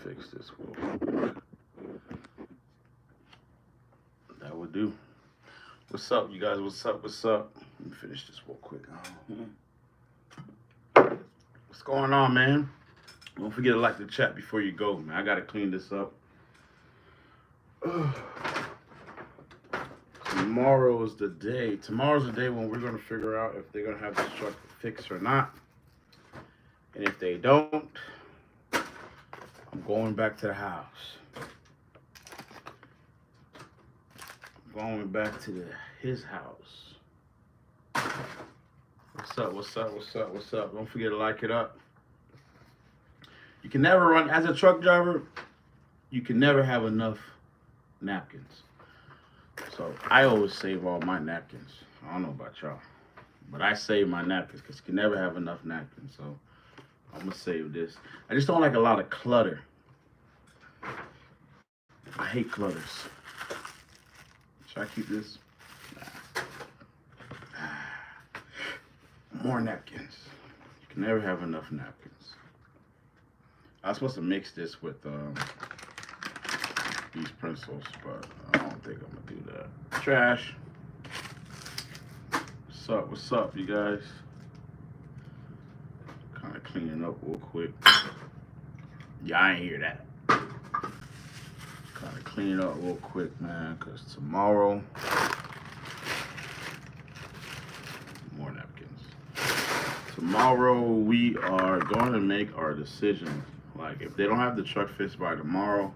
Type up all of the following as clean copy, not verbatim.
fix this real quick. That would do. What's up, you guys? What's up? What's up? Let me finish this real quick. What's going on, man? Don't forget to like the chat before you go, man. I gotta clean this up. Tomorrow's the day. Tomorrow's the day when we're gonna figure out if they're gonna have this truck fixed or not. And if they don't, I'm going back to the house. I'm going back to his house. What's up? What's up? What's up? What's up? Don't forget to like it up. You can never run as a truck driver. You can never have enough napkins. So I always save all my napkins. I don't know about y'all, but I save my napkins because you can never have enough napkins. So I'm gonna save this. I just don't like a lot of clutter. I hate clutters. Should I keep this? Nah. More napkins. You can never have enough napkins. I was supposed to mix this with these pencils, but I don't think I'm gonna do that. Trash. What's up? What's up, you guys? Kind of cleaning up real quick. Yeah, I ain't hear that. Kind of clean up real quick, man, because tomorrow, more napkins. Tomorrow we are going to make our decision. Like, if they don't have the truck fixed by tomorrow,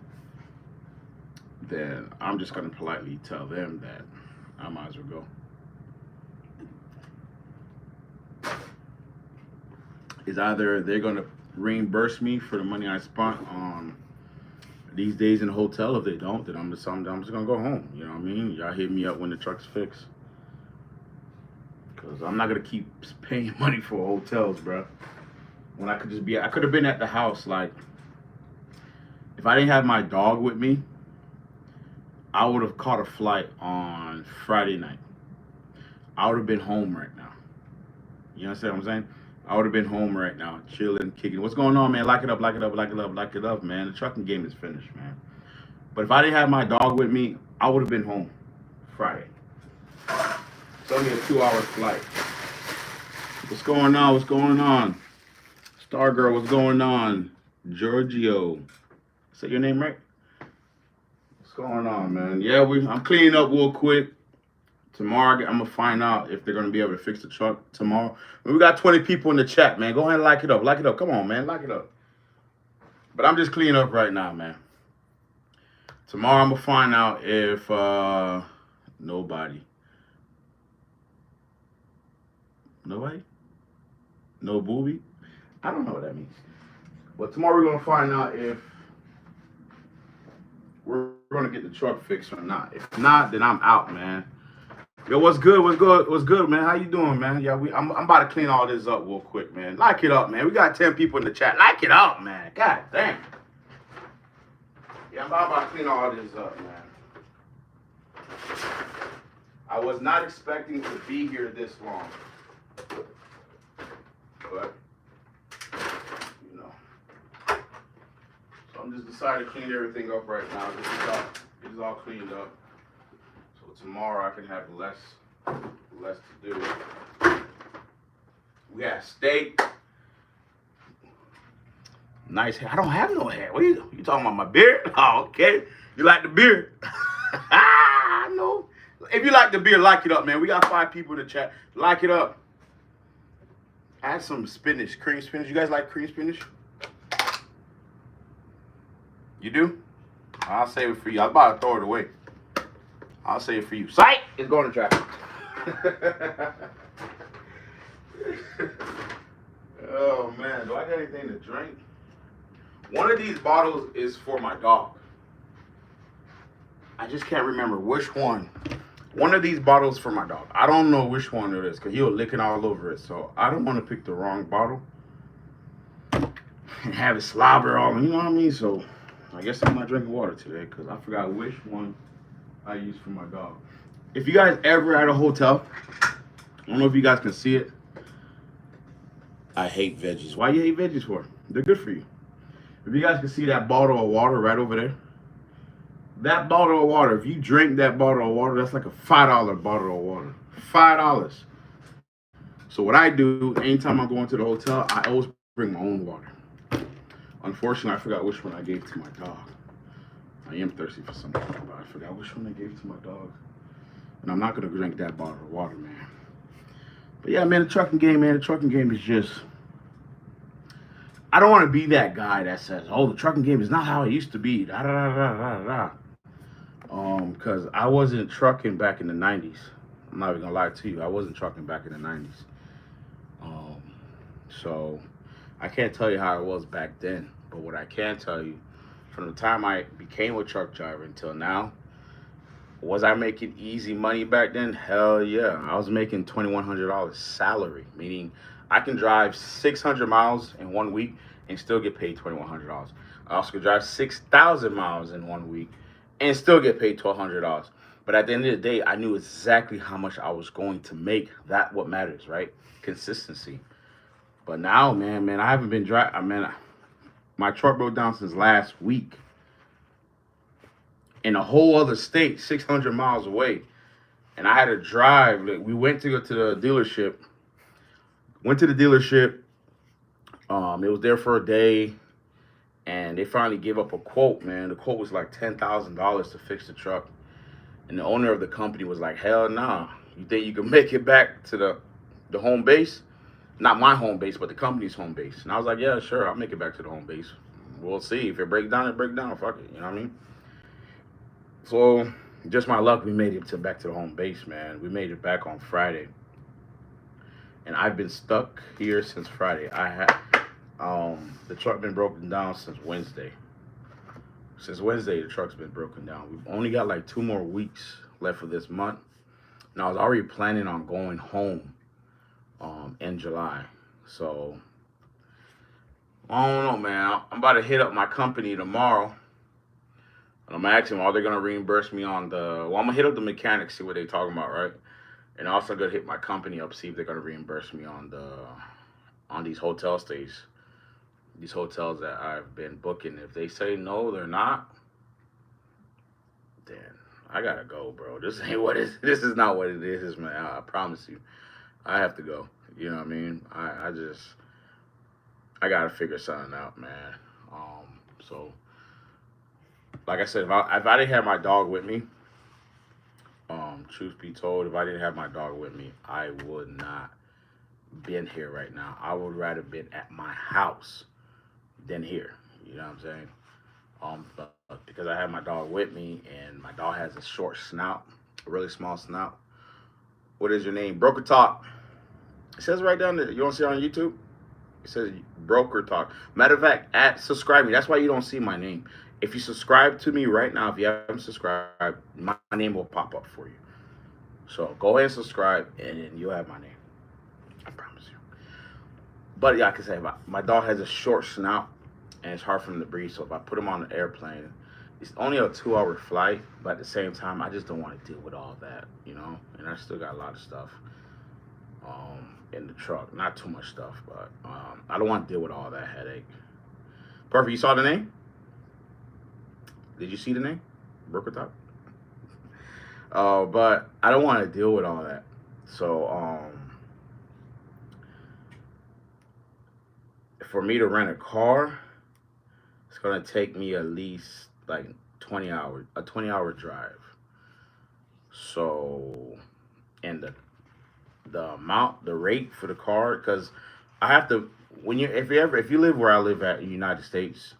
then I'm just gonna politely tell them that I might as well go. It's either they're gonna reimburse me for the money I spent on these days in the hotel. If they don't, then I'm just gonna go home. You know what I mean? Y'all hit me up when the truck's fixed, cause I'm not gonna keep paying money for hotels, bro. When I could have been at the house. Like, if I didn't have my dog with me, I would have caught a flight on Friday night. I would have been home right now. You understand what I'm saying? I would have been home right now, chilling, kicking. What's going on, man? Like it up, like it up, like it up, like it up, man. The trucking game is finished, man. But if I didn't have my dog with me, I would have been home Friday. It's only a 2-hour flight. What's going on? What's going on? Stargirl, what's going on? Giorgio. Say your name right? What's going on, man? Yeah, I'm cleaning up real quick. Tomorrow, I'm going to find out if they're going to be able to fix the truck tomorrow. We got 20 people in the chat, man. Go ahead and like it up. Like it up. Come on, man. Like it up. But I'm just cleaning up right now, man. Tomorrow, I'm going to find out if nobody. Nobody? No booby? I don't know what that means. But tomorrow, we're going to find out if we're going to get the truck fixed or not. If not, then I'm out, man. Yo, what's good? What's good? What's good, man? How you doing, man? Yeah, I'm about to clean all this up real quick, man. Like it up, man. We got 10 people in the chat. Like it up, man. God damn. Yeah, I'm about to clean all this up, man. I was not expecting to be here this long. But, you know. So I'm just deciding to clean everything up right now. This is all cleaned up. So tomorrow I can have less to do. We got steak. Nice hair. I don't have no hair. What are you talking about? My beard? Oh, okay. You like the beard? I know. If you like the beard, like it up, man. We got 5 people in the chat. Like it up. Add some spinach, cream spinach. You guys like cream spinach? You do? I'll save it for you. I was about to throw it away. I'll save it for you. Sight! It's going to traffic. Oh, man. Do I got anything to drink? One of these bottles is for my dog. I just can't remember which one. One of these bottles for my dog. I don't know which one it is because he'll lick it all over it. So I don't want to pick the wrong bottle and have it slobber all. You know what I mean? So I guess I'm not drinking water today because I forgot which one I use for my dog. If you guys ever at a hotel, I don't know if you guys can see it. I hate veggies. Why you hate veggies for? They're good for you. If you guys can see that bottle of water right over there, that bottle of water, if you drink that bottle of water, that's like a $5 bottle of water. $5. So what I do, anytime I go into the hotel, I always bring my own water. Unfortunately, I forgot which one I gave to my dog. I am thirsty for something, but I forgot which one I gave to my dog. And I'm not gonna drink that bottle of water, man. But yeah, man, the trucking game, man, the trucking game is just. I don't want to be that guy that says, "Oh, the trucking game is not how it used to be." Da da da da da da. Because I wasn't trucking back in the '90s. I'm not even gonna lie to you. I wasn't trucking back in the '90s. Um, so I can't tell you how it was back then. But what I can tell you, from the time I became a truck driver until now, was I making easy money back then? Hell yeah. I was making $2,100 salary, meaning I can drive 600 miles in 1 week and still get paid $2,100. I also could drive 6,000 miles in 1 week and still get paid $1,200. But at the end of the day, I knew exactly how much I was going to make. That what matters, right? Consistency. But now, man, I haven't been driving. I mean, my truck broke down since last week in a whole other state, 600 miles away. And I had to drive. Like, we went to go to the dealership. Went to the dealership. It was there for a day. And they finally gave up a quote, man. The quote was like $10,000 to fix the truck. And the owner of the company was like, hell nah. You think you can make it back to the home base? Not my home base, but the company's home base. And I was like, yeah, sure, I'll make it back to the home base. We'll see. If it breaks down, it breaks down. Fuck it. You know what I mean? So, just my luck, we made it back to the home base, man. We made it back on Friday. And I've been stuck here since Friday. I had the truck been broken down since Wednesday. Since Wednesday, the truck's been broken down. We've only got like 2 more weeks left for this month. And I was already planning on going home in July. So, I don't know, man. I'm about to hit up my company tomorrow. And I'm asking them, are they going to reimburse me on the. Well, I'm going to hit up the mechanics, see what they're talking about, right? And also going to hit my company up, see if they're going to reimburse me on these hotel stays. These hotels that I've been booking. If they say no, they're not, then I gotta go, bro. This ain't what it. This is not what it is, man. I promise you, I have to go. You know what I mean? I gotta figure something out, man. So like I said, if I didn't have my dog with me, truth be told, if I didn't have my dog with me, I would not been here right now. I would rather been at my house than here. You know what I'm saying? But because I have my dog with me, and my dog has a short snout, a really small snout. What is your name? Broker Talk. It says right down there. You don't see it on YouTube? It says Broker Talk. Matter of fact, subscribe me. That's why you don't see my name. If you subscribe to me right now, if you haven't subscribed, my name will pop up for you. So go ahead and subscribe, and then you'll have my name. I promise you. But yeah, like I say, my dog has a short snout, and it's hard for him to breathe. So if I put him on an airplane, it's only a 2-hour flight, but at the same time, I just don't want to deal with all that, you know. And I still got a lot of stuff in the truck. Not too much stuff, but I don't want to deal with all that headache. Perfect. You saw the name? Did you see the name? Broker Talk. But I don't want to deal with all that. So for me to rent a car, it's gonna take me at least like 20 hours, a 20-hour drive. So, and the rate for the car, because I have to, if you live where I live at in the United States,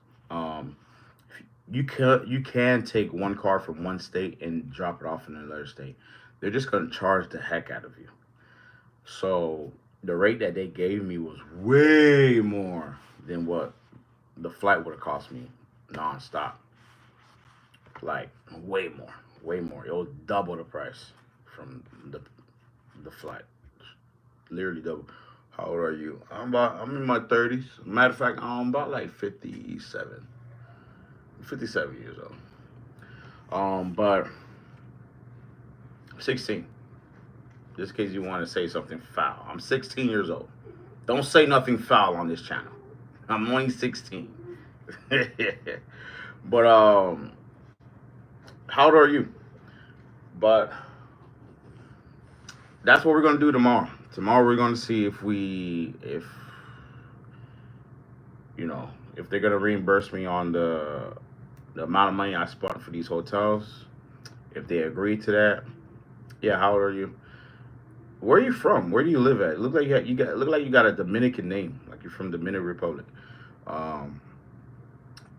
you can take one car from one state and drop it off in another state. They're just gonna charge the heck out of you. So the rate that they gave me was way more than what the flight would have cost me nonstop. Like way more, way more. It was double the price from the flight. Literally double. How old are you? I'm in my 30s. Matter of fact, I'm about like 57 years old. But 16. Just in case you want to say something foul. I'm 16 years old. Don't say nothing foul on this channel. I'm only 16. But how old are you? But that's what we're gonna do tomorrow. Tomorrow we're gonna see if you know, if they're gonna reimburse me on the amount of money I spent for these hotels. If they agree to that, yeah. How old are you? Where are you from? Where do you live at? Look like look like you got a Dominican name, like you're from Dominican Republic. Um,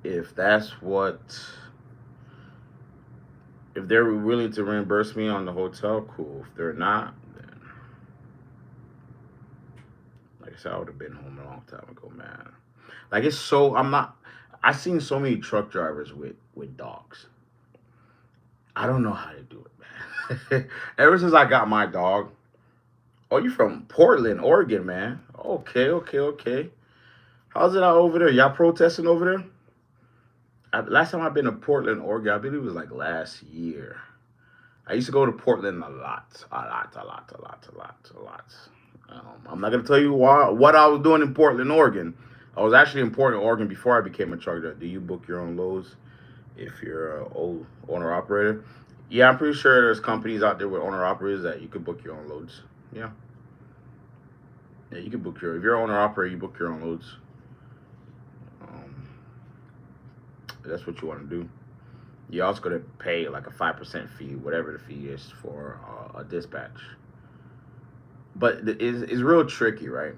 if that's what, if they're willing to reimburse me on the hotel, cool. If they're not, then like I said, I would have been home a long time ago, man. Like it's so I'm not. I seen so many truck drivers with dogs. I don't know how to do it, man. Ever since I got my dog. Oh, you from Portland, Oregon, man. Okay, okay, okay. How's it out over there? Y'all protesting over there? Last time I've been to Portland, Oregon, I believe it was like last year. I used to go to Portland a lot, a lot, a lot, a lot, a lot, a lot. I'm not gonna tell you what I was doing in Portland, Oregon. I was actually in Portland, Oregon before I became a truck driver. Do you book your own loads if you're a old owner operator? Yeah, I'm pretty sure there's companies out there with owner operators that you could book your own loads. Yeah, yeah, you can book your. If you're an owner operator, you book your own loads. Um, that's what you want to do. You're also gonna pay like a 5% fee, whatever the fee is for a dispatch. But it's real tricky, right?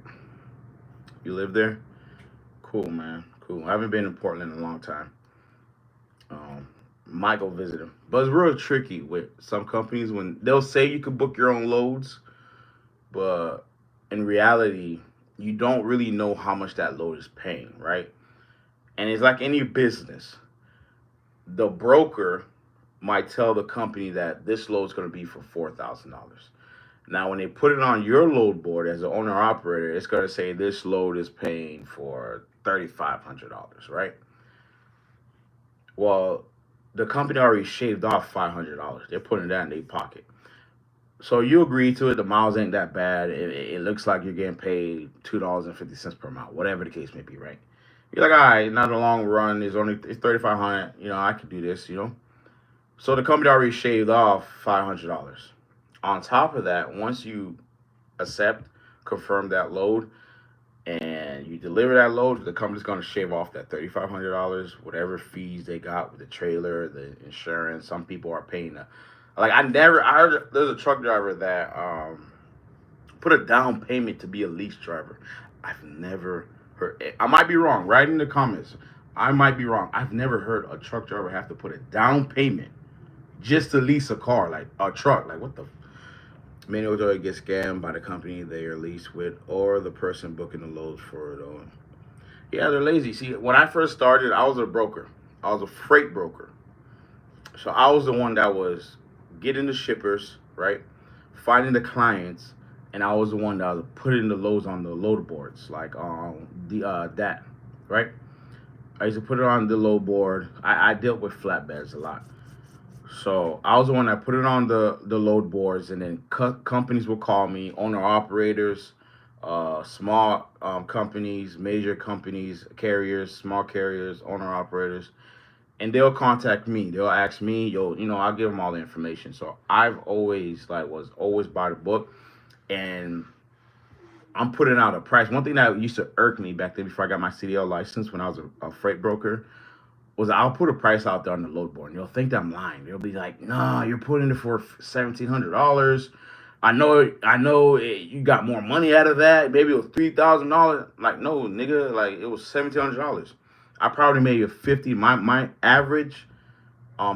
You live there? Cool, man. Cool. I haven't been in Portland in a long time. Um, Might go visit them. But it's real tricky with some companies when they'll say you can book your own loads, but in reality, you don't really know how much that load is paying, right? And it's like any business. The broker might tell the company that this load is going to be for $4,000. Now, when they put it on your load board as an owner operator, it's going to say this load is paying for $3,500, right? Well, the company already shaved off $500. They're putting that in their pocket. So you agree to it. The miles ain't that bad. It looks like you're getting paid $2.50 per mile, whatever the case may be, right? You're like, all right, not a long run. It's 3,500. I could do this. So the company already shaved off $500. On top of that, once you accept, confirm that load, and you deliver that load, the company's gonna shave off that $3,500, whatever fees they got with the trailer, the insurance. Some people are paying like there's a truck driver that put a down payment to be a lease driver. I've never heard. I might be wrong. Write in the comments. I might be wrong. I've never heard a truck driver have to put a down payment just to lease a car, like a truck. Like what the many Otoy get scammed by the company they are leased with or the person booking the loads for it. Yeah, they're lazy. See, when I first started, I was a broker. I was a freight broker. So I was the one that was getting the shippers, right? Finding the clients, and I was the one that was putting the loads on the load boards, like the that, right? I used to put it on the load board. I dealt with flatbeds a lot. So I was the one that put it on the load boards, and then companies will call me, owner operators, small companies, major companies, carriers, small carriers, owner operators, and they'll contact me. They'll ask me, I'll give them all the information. So I've always was always by the book, and I'm putting out a price. One thing that used to irk me back then before I got my CDL license when I was a freight broker was I'll put a price out there on the load board, and you'll think that I'm lying. You'll be like, "Nah, you're putting it for $1,700. I know, you got more money out of that. Maybe it was $3,000." Like, no, nigga, like it was $1,700. I probably made a 50. My average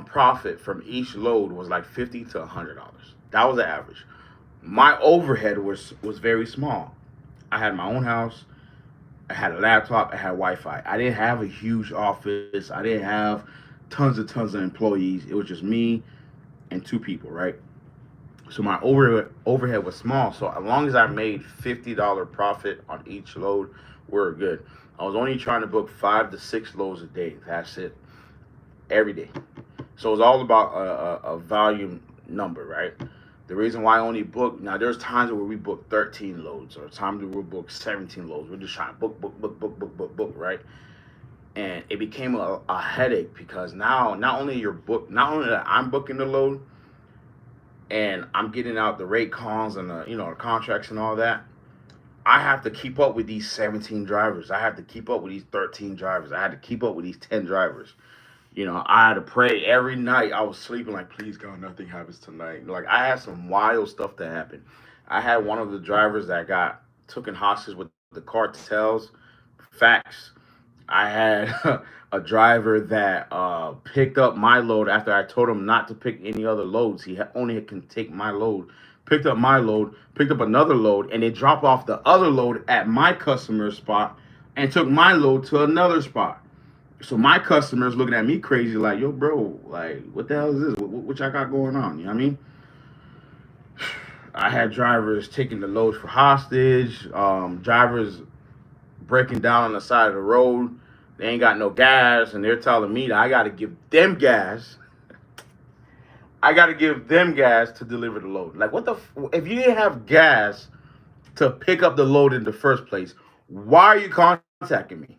profit from each load was like $50 to $100. That was the average. My overhead was very small. I had my own house. I had a laptop. I had Wi-Fi. I didn't have a huge office. I didn't have tons of employees. It was just me and two people, right? So my overhead was small. So as long as I made $50 profit on each load, we're good. I was only trying to book 5 to 6 loads a day. That's it, every day. So it's all about a volume number, right? The reason why I only book now, there's times where we book 13 loads, or times where we book 17 loads. We're just trying to book, right? and it became a headache because now not only that I'm booking the load and I'm getting out the rate cons and the contracts and all that. I have to keep up with these 17 drivers. I have to keep up with these 13 drivers. I had to keep up with these 10 drivers. I had to pray every night. I was sleeping like, please God, nothing happens tonight. Like I had some wild stuff that happened. I had one of the drivers that got taken hostage with the cartels. Facts. I had a driver that picked up my load after I told him not to pick any other loads. Only can take my load. Picked up my load, picked up another load, and they dropped off the other load at my customer's spot and took my load to another spot. So my customers looking at me crazy, like, yo, bro, like, what the hell is this? What y'all got going on? You know what I mean? I had drivers taking the loads for hostage, drivers breaking down on the side of the road. They ain't got no gas, and they're telling me that I got to give them gas. I got to give them gas to deliver the load. Like, if you didn't have gas to pick up the load in the first place, why are you contacting me?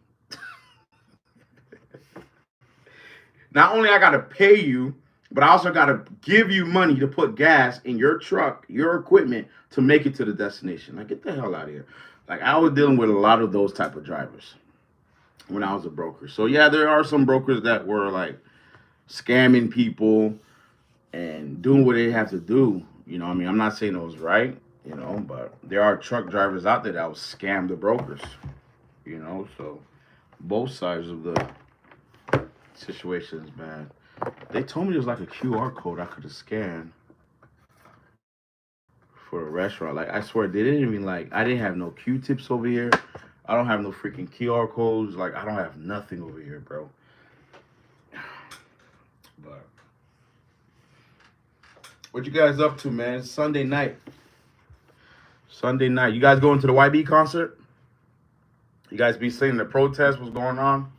Not only I got to pay you, but I also got to give you money to put gas in your truck, your equipment to make it to the destination. Like, get the hell out of here. Like, I was dealing with a lot of those type of drivers when I was a broker. So yeah, there are some brokers that were like scamming people and doing what they have to do. I mean, I'm not saying it was right, but there are truck drivers out there that will scam the brokers. So both sides of the situation is bad. They told me there was like a QR code I could have scanned for a restaurant. Like I swear they didn't even I didn't have no Q-tips over here. I don't have no freaking QR codes. Like I don't have nothing over here, bro. But what you guys up to, man? It's Sunday night. Sunday night. You guys going to the YB concert? You guys be seeing the protest? What's going on?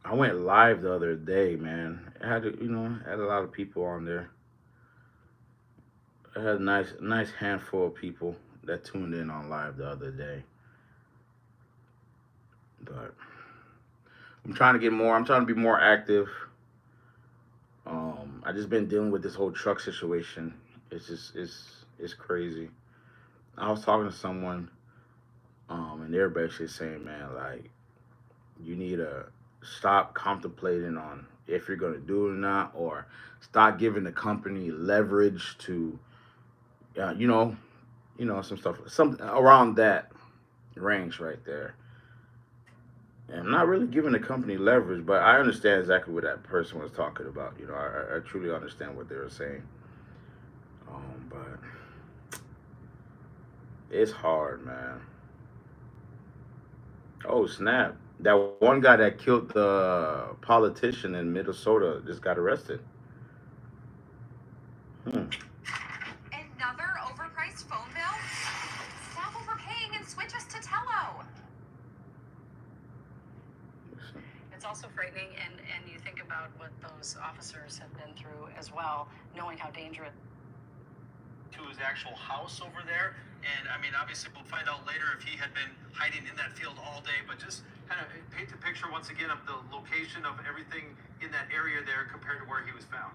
I went live the other day, man. I had had a lot of people on there. I had a nice handful of people that tuned in on live the other day. But I'm trying to be more active. I just been dealing with this whole truck situation. It's crazy. I was talking to someone, and they're basically saying, man, like you need to stop contemplating on if you're gonna do it or not, or stop giving the company leverage to, some stuff, some around that range right there. And I'm not really giving the company leverage, but I understand exactly what that person was talking about. I truly understand what they were saying. But it's hard, man. Oh, snap. That one guy that killed the politician in Minnesota just got arrested. Hmm. Another overpriced phone bill? Stop overpaying and switch us to Tello. It's also frightening, and you think about what those officers have been through as well, knowing how dangerous. To his actual house over there, and I mean, obviously, we'll find out later if he had been hiding in that field all day. But just kind of paint the picture once again of the location of everything in that area there compared to where he was found.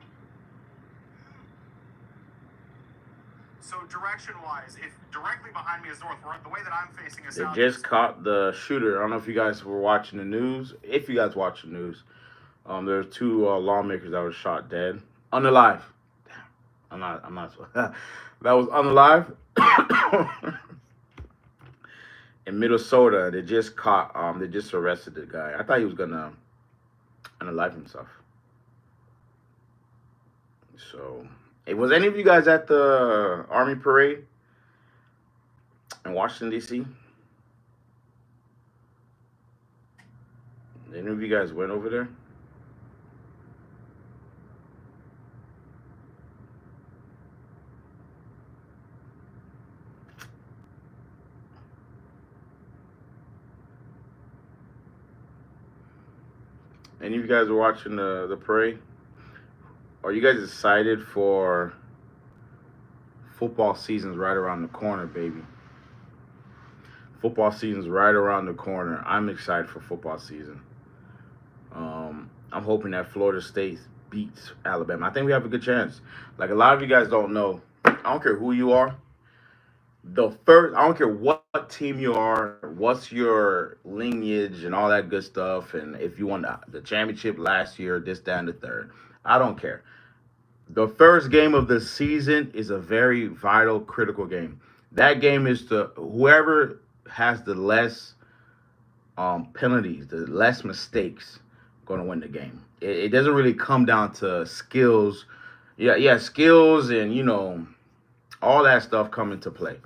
So direction-wise, if directly behind me is north, the way that I'm facing is They south. just caught the shooter. I don't know if you guys were watching the news. If you guys watch the news, there's two lawmakers that were shot dead, unalive. Damn, I'm not. That was unalive. In Minnesota, they just caught. They just arrested the guy. I thought he was gonna unalive himself. So, hey, was any of you guys at the Army parade in Washington D.C.? Any of you guys went over there? Any of you guys were watching the parade? Are you guys excited for football season's right around the corner, baby? Football season's right around the corner. I'm excited for football season. I'm hoping that Florida State beats Alabama. I think we have a good chance. Like a lot of you guys don't know, I don't care who you are. I don't care what team you are, what's your lineage and all that good stuff, and if you won the championship last year, this, that, and the third. I don't care. The first game of the season is a very vital, critical game. That game is the whoever has the less penalties, the less mistakes, going to win the game. It doesn't really come down to skills. Yeah, skills and all that stuff come into play.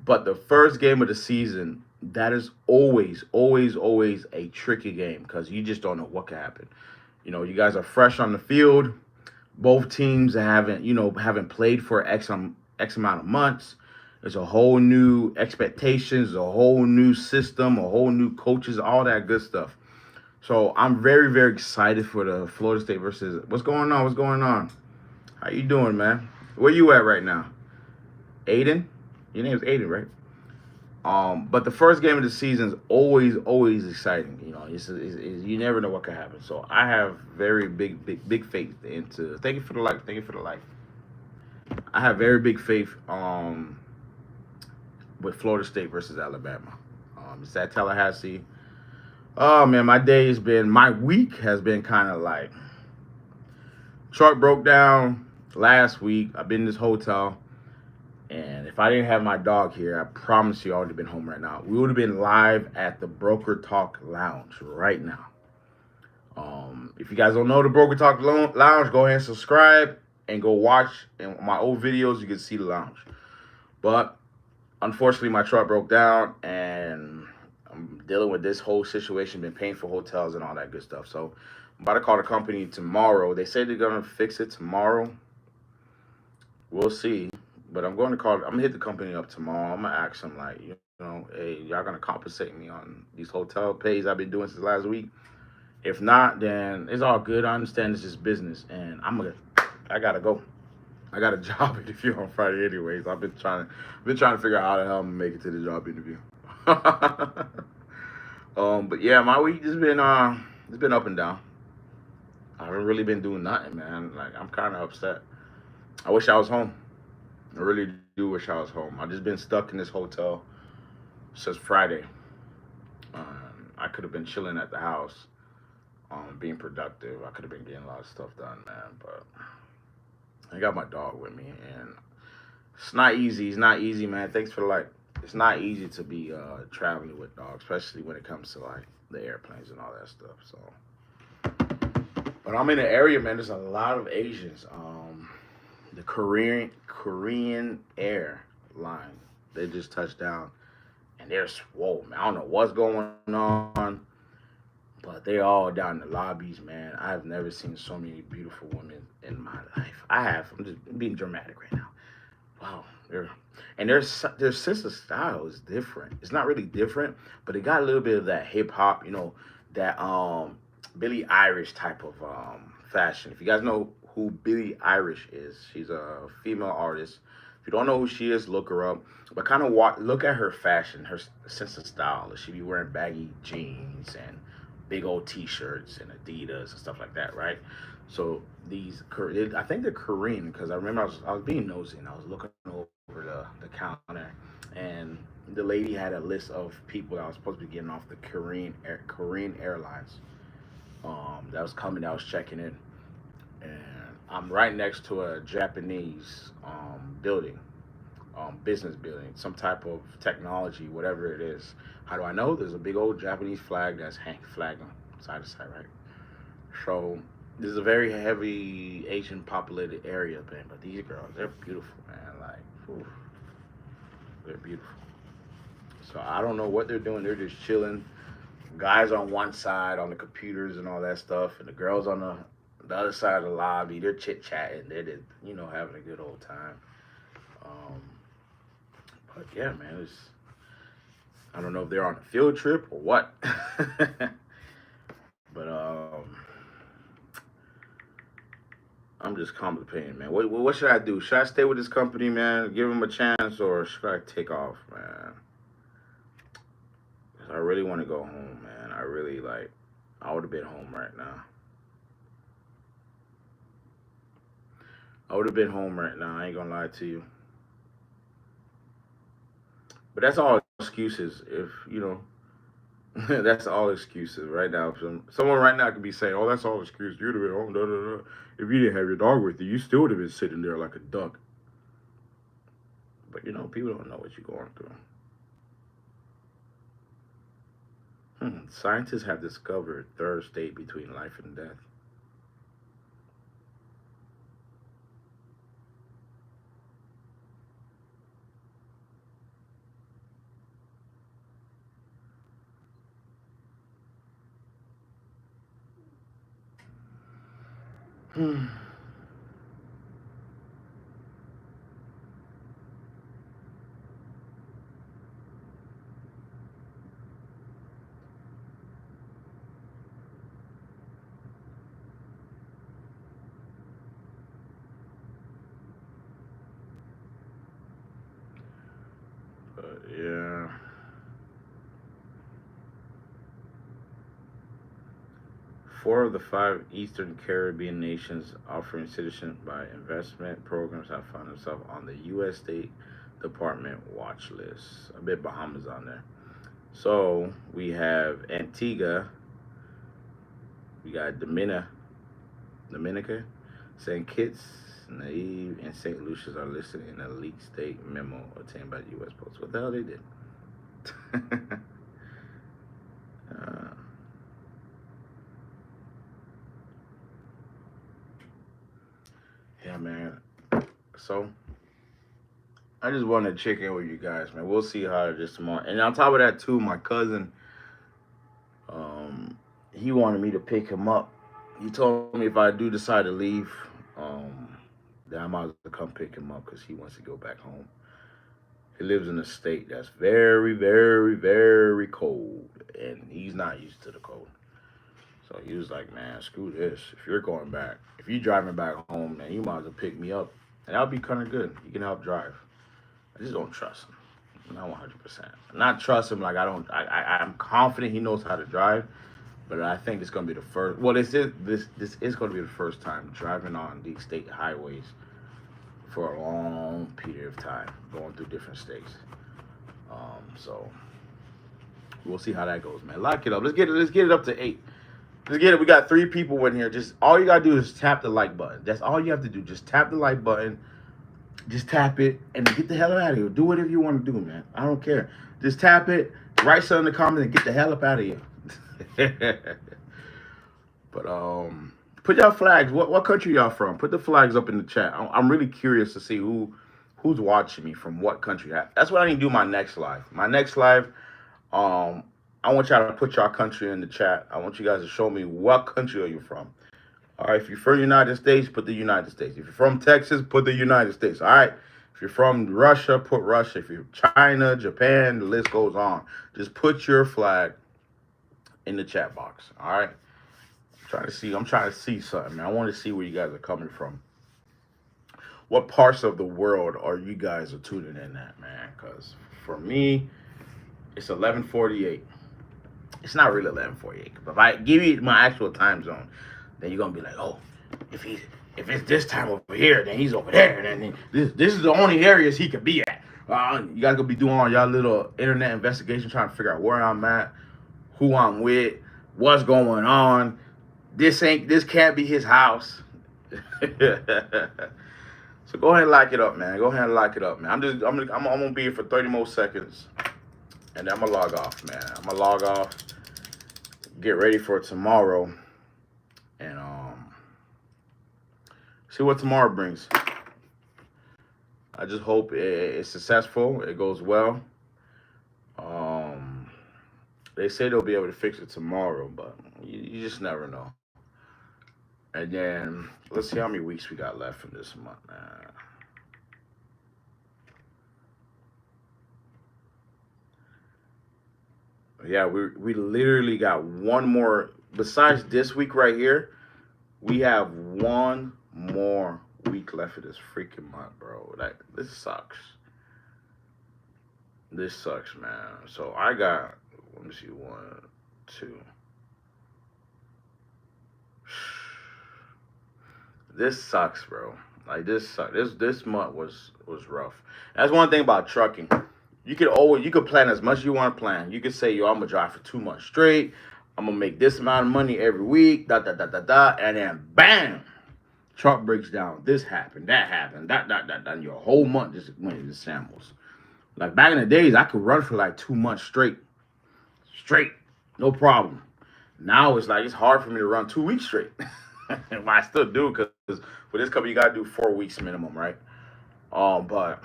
But the first game of the season, that is always, always, always a tricky game because you just don't know what could happen. You guys are fresh on the field. Both teams haven't played for X amount of months. There's a whole new expectations, a whole new system, a whole new coaches, all that good stuff. So I'm very, very excited for the Florida State versus. What's going on? What's going on? How you doing, man? Where you at right now? Aiden? Your name's Aiden, right? But the first game of the season is always, always exciting. You never know what can happen. So I have very big faith into. Thank you for the like. Thank you for the like. I have very big faith with Florida State versus Alabama. It's at Tallahassee. Oh man, my week has been kind of like. Truck broke down last week. I've been in this hotel. And if I didn't have my dog here, I promise you I would have been home right now. We would have been live at the Broker Talk Lounge right now. If you guys don't know the Broker Talk Lounge, go ahead and subscribe and go watch in my old videos. You can see the lounge. But unfortunately, my truck broke down, and I'm dealing with this whole situation, been paying for hotels and all that good stuff. So I'm about to call the company tomorrow. They say they're going to fix it tomorrow. We'll see. But I'm going to hit the company up tomorrow. I'm going to ask them, like, hey, y'all going to compensate me on these hotel pays I've been doing since last week? If not, then it's all good. I understand this is business, and I got to go. I got a job interview on Friday anyways. I've been trying to figure out how the hell I'm going to make it to the job interview. But yeah, my week has been, it's been up and down. I haven't really been doing nothing, man. Like, I'm kind of upset. I wish I was home. I really do wish I was home. I've just been stuck in this hotel since Friday. I could have been chilling at the house, being productive. I could have been getting a lot of stuff done, man. But I got my dog with me, and it's not easy. It's not easy, man. Thanks for the like. It's not easy to be traveling with dogs, especially when it comes to like the airplanes and all that stuff. So, but I'm in the area, man. There's a lot of Asians. The Korean Airline, they just touched down, and they're swole, man. I don't know what's going on, but they're all down in the lobbies, man. I've never seen so many beautiful women in my life. I'm just being dramatic right now. Wow, their sense of style is different. It's not really different, but it got a little bit of that hip hop, that Billie Eilish type of fashion. If you guys know who Billie Eilish is, she's a female artist. If you don't know who she is, look her up. But kind of look at her fashion, her sense of style. She be wearing baggy jeans and big old T-shirts and Adidas and stuff like that, right? So I think they're Korean because I remember I was being nosy and I was looking over the counter, and the lady had a list of people that was supposed to be getting off the Korean Airlines. That was checking in, and I'm right next to a Japanese building, business building, some type of technology, whatever it is. How do I know? There's a big old Japanese flag that's flagging side to side, right? So this is a very heavy Asian populated area, man. But these girls, they're beautiful, man. Like, oof, they're beautiful. So I don't know what they're doing. They're just chilling. Guys on one side on the computers and all that stuff, and the girls on the other side of the lobby. They're chit chatting. They're just, having a good old time. But yeah, man, I don't know if they're on a field trip or what. But I'm just contemplating, man. What should I do? Should I stay with this company, man? Give them a chance, or should I take off, man? 'Cause I really want to go home, man. I really like. I would have been home right now. I would have been home right now. I ain't gonna lie to you. But that's all excuses. If you know, that's all excuses right now. Someone right now could be saying, "Oh, that's all excuses. You'd have been home." Da, da, da. If you didn't have your dog with you, you still would have been sitting there like a duck. But you know, people don't know what you're going through. Scientists have discovered third state between life and death. But yeah. 4 of the 5 Eastern Caribbean nations offering citizenship by investment programs have found themselves on the U.S. State Department watch list. I bet Bahamas on there. So we have Antigua, we got Dominica, St. Kitts, Naive, and St. Lucia's are listed in a leaked state memo obtained by the U.S. Post. What the hell they did? uh, yeah, man. So I just wanted to check in with you guys, man. We'll see how it is tomorrow. And on top of that, too, my cousin, he wanted me to pick him up. He told me if I do decide to leave, then I might as well come pick him up because he wants to go back home. He lives in a state that's very, very, very cold, and he's not used to the cold. So he was like, "Man, screw this. If you're going back, if you're driving back home, man, you might as well pick me up, and that'll be kind of good. You can help drive. I just don't trust him, not 100%. Not trust him like I don't. I'm confident he knows how to drive, but I think it's gonna be the first. Well, this is gonna be the first time driving on these state highways for a long period of time, going through different states. So we'll see how that goes, man. Lock it up. Let's get it up to 8. Let's get it. We got 3 people in here. Just all you gotta do is tap the like button. That's all you have to do. Just tap the like button. Just tap it and get the hell out of here. Do whatever you want to do, man. I don't care. Just tap it, write something in the comments, and get the hell up out of here. But put y'all flags. What country y'all from? Put the flags up in the chat. I'm really curious to see who's watching me from what country. That's what I need to do my next live. My next live, I want y'all to put y'all country in the chat. I want you guys to show me what country are you from. All right, if you're from the United States, put the United States. If you're from Texas, put the United States. All right. If you're from Russia, put Russia. If you're China, Japan, the list goes on. Just put your flag in the chat box. All right. I'm trying to see something, man. I want to see where you guys are coming from. What parts of the world are you guys tuning in at, man? Because for me, it's 11:48. It's not really 11:48. But if I give you my actual time zone, then you're gonna be like, oh, if it's this time over here, then he's over there, and then this is the only areas he could be at. You guys gonna be doing all y'all little internet investigation, trying to figure out where I'm at, who I'm with, what's going on. This can't be his house. So go ahead and lock it up, man. Go ahead and lock it up, man. I'm gonna be here for 30 more seconds, and then I'm gonna log off, man. I'm gonna log off. Get ready for tomorrow. And see what tomorrow brings. I just hope it's successful. It goes well. They say they'll be able to fix it tomorrow, but you just never know. And then let's see how many weeks we got left in this month, man. Yeah, we literally got one more. Besides this week right here, we have one more week left of this freaking month, bro. Like, this sucks. This sucks, man. So I got let me see, 1, 2. This sucks, bro. Like this sucks. This month was rough. That's one thing about trucking. You could plan as much as you want to plan. You could say, yo, I'm gonna drive for 2 months straight. I'm gonna make this amount of money every week. Da da da da da. And then bam, truck breaks down. This happened. That happened. That. And your whole month just went into shambles. Like back in the days, I could run for like 2 months straight, no problem. Now it's like it's hard for me to run 2 weeks straight. Well, I still do because for this company you gotta do 4 weeks minimum, right? But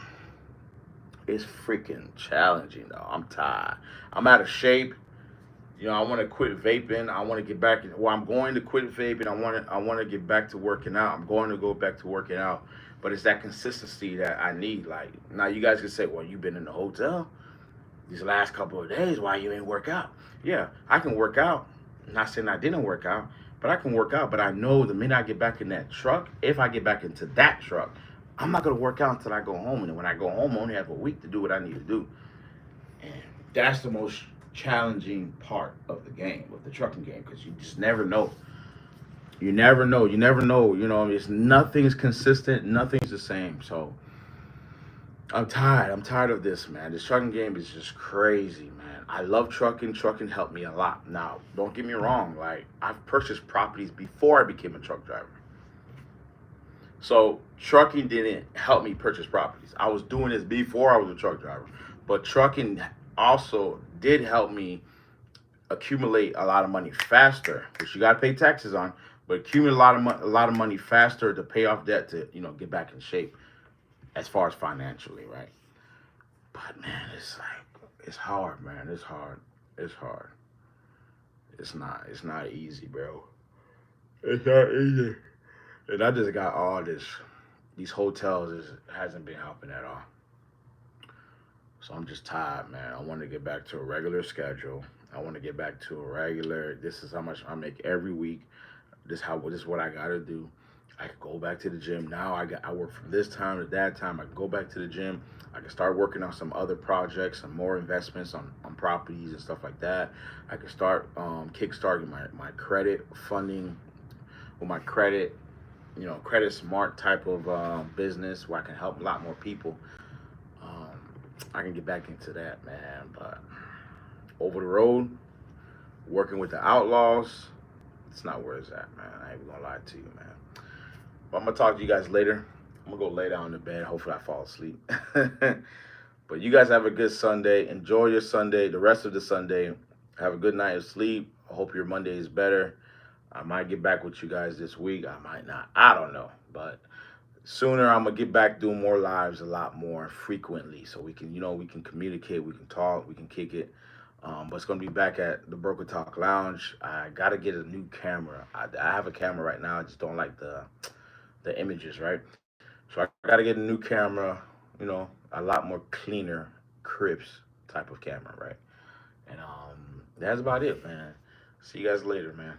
it's freaking challenging though. I'm tired. I'm out of shape. You know, I want to quit vaping. I want to get back. Well, I'm going to quit vaping. I want to get back to working out. I'm going to go back to working out. But it's that consistency that I need. Like now, you guys can say, "Well, you've been in the hotel these last couple of days. Why you ain't work out?" Yeah, I can work out. I'm not saying I didn't work out, but I can work out. But I know the minute I get back in that truck, if I get back into that truck, I'm not gonna work out until I go home. And then when I go home, I only have a week to do what I need to do. And that's the most challenging part of the game, of the trucking game, because you just never know. You never know. You never know. You know, it's nothing's consistent. Nothing's the same. So I'm tired. I'm tired of this, man. This trucking game is just crazy, man. I love trucking. Trucking helped me a lot. Now, don't get me wrong. Like, I've purchased properties before I became a truck driver. So trucking didn't help me purchase properties. I was doing this before I was a truck driver. But trucking also did help me accumulate a lot of money faster, which you got to pay taxes on, but accumulate a lot of money faster to pay off debt to, you know, get back in shape as far as financially, right? But man, it's like it's hard, man. It's hard. It's hard. It's not easy, bro. It's not easy. And I just got all these hotels hasn't been helping at all. So I'm just tired, man. I want to get back to a regular schedule. I want to get back to a regular. This is how much I make every week. This is what I gotta do. I can go back to the gym now. I work from this time to that time. I can go back to the gym. I can start working on some other projects, some more investments on properties and stuff like that. I can start kickstarting my credit funding with my credit, you know, credit smart type of business where I can help a lot more people. Um, I can get back into that, man. But over the road, working with the outlaws, it's not where it's at, man. I ain't even gonna lie to you, man. But I'm gonna talk to you guys later. I'm gonna go lay down in the bed. Hopefully, I fall asleep. But you guys have a good Sunday. Enjoy your Sunday, the rest of the Sunday. Have a good night of sleep. I hope your Monday is better. I might get back with you guys this week. I might not. I don't know. But sooner, I'm gonna get back doing more lives a lot more frequently, so we can, you know, we can communicate, we can talk, we can kick it. But it's gonna be back at the Broker Talk Lounge. I gotta get a new camera. I have a camera right now. I just don't like the images, right? So I gotta get a new camera. You know, a lot more cleaner, crisp type of camera, right? And that's about it, man. See you guys later, man.